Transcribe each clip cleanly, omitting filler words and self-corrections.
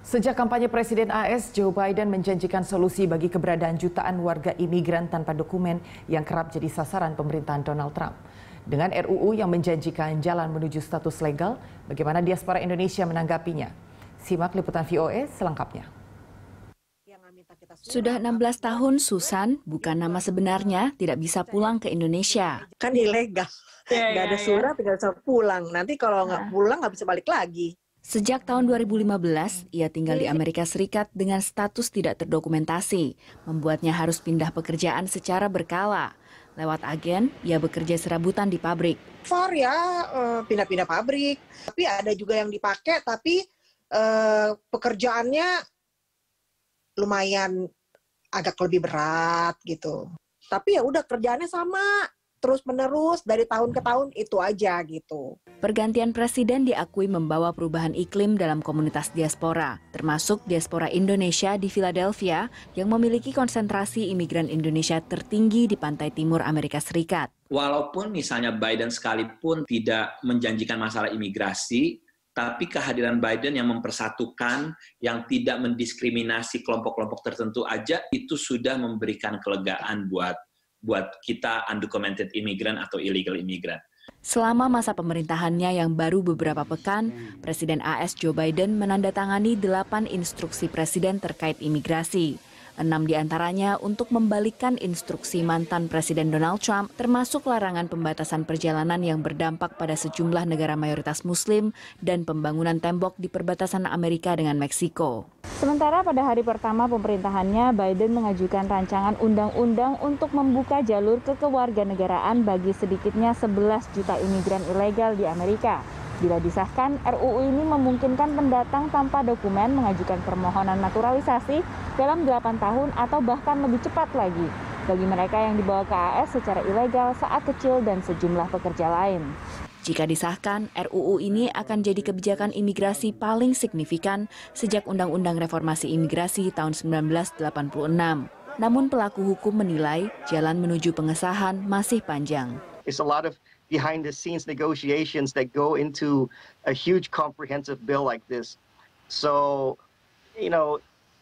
Sejak kampanye Presiden AS, Joe Biden menjanjikan solusi bagi keberadaan jutaan warga imigran tanpa dokumen yang kerap jadi sasaran pemerintahan Donald Trump. Dengan RUU yang menjanjikan jalan menuju status legal, bagaimana diaspora Indonesia menanggapinya? Simak liputan VOA selengkapnya. Sudah 16 tahun Susan, bukan nama sebenarnya, tidak bisa pulang ke Indonesia. Kan ilegal, nggak ada surat, tinggal bisa pulang. Nanti kalau nggak pulang nggak bisa balik lagi. Sejak tahun 2015, ia tinggal di Amerika Serikat dengan status tidak terdokumentasi, membuatnya harus pindah pekerjaan secara berkala. Lewat agen, ia bekerja serabutan di pabrik. Pindah-pindah pabrik, tapi ada juga yang dipakai, tapi pekerjaannya lumayan agak lebih berat gitu. Tapi ya udah kerjaannya sama, terus-menerus dari tahun ke tahun itu aja gitu. Pergantian presiden diakui membawa perubahan iklim dalam komunitas diaspora, termasuk diaspora Indonesia di Philadelphia yang memiliki konsentrasi imigran Indonesia tertinggi di pantai timur Amerika Serikat. Walaupun misalnya Biden sekalipun tidak menjanjikan masalah imigrasi, tapi kehadiran Biden yang mempersatukan, yang tidak mendiskriminasi kelompok-kelompok tertentu aja, itu sudah memberikan kelegaan buat kita undocumented imigran atau illegal imigran. Selama masa pemerintahannya yang baru beberapa pekan, Presiden AS Joe Biden menandatangani 8 instruksi presiden terkait imigrasi. 6 diantaranya untuk membalikkan instruksi mantan Presiden Donald Trump, termasuk larangan pembatasan perjalanan yang berdampak pada sejumlah negara mayoritas Muslim dan pembangunan tembok di perbatasan Amerika dengan Meksiko. Sementara pada hari pertama pemerintahannya, Biden mengajukan rancangan undang-undang untuk membuka jalur kewarganegaraan bagi sedikitnya 11 juta imigran ilegal di Amerika. Bila disahkan, RUU ini memungkinkan pendatang tanpa dokumen mengajukan permohonan naturalisasi dalam 8 tahun atau bahkan lebih cepat lagi bagi mereka yang dibawa ke AS secara ilegal saat kecil dan sejumlah pekerja lain. Jika disahkan, RUU ini akan jadi kebijakan imigrasi paling signifikan sejak Undang-Undang Reformasi Imigrasi tahun 1986. Namun pelaku hukum menilai jalan menuju pengesahan masih panjang. It's a lot of behind-the-scenes negotiations that go into a huge comprehensive bill like this. So,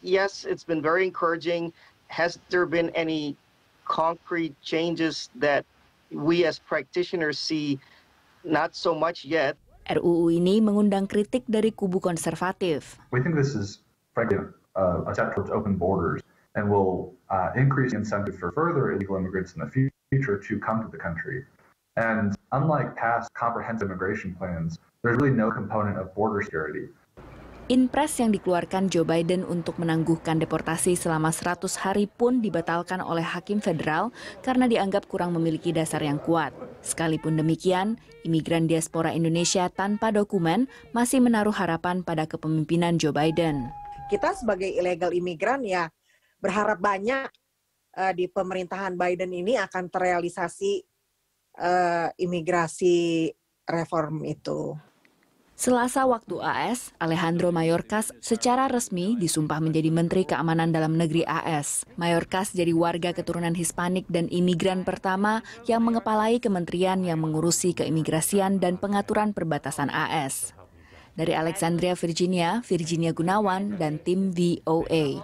yes, it's been very encouraging. Has there been any concrete changes that we as practitioners see? Not so much yet. RUU ini mengundang kritik dari kubu konservatif. We think this is, frankly, a step towards open borders and will increase incentive for further illegal immigrants in the future to come to the country. And unlike past comprehensive immigration plans, there's really no component of border security. Inpres yang dikeluarkan Joe Biden untuk menangguhkan deportasi selama 100 hari pun dibatalkan oleh hakim federal karena dianggap kurang memiliki dasar yang kuat. Sekalipun demikian, imigran diaspora Indonesia tanpa dokumen masih menaruh harapan pada kepemimpinan Joe Biden. Kita sebagai illegal imigran ya berharap banyak di pemerintahan Biden ini akan terrealisasi imigrasi reform itu. Selasa waktu AS, Alejandro Mayorkas secara resmi disumpah menjadi Menteri Keamanan Dalam Negeri AS. Mayorkas jadi warga keturunan Hispanik dan imigran pertama yang mengepalai kementerian yang mengurusi keimigrasian dan pengaturan perbatasan AS. Dari Alexandria, Virginia Gunawan dan tim VOA.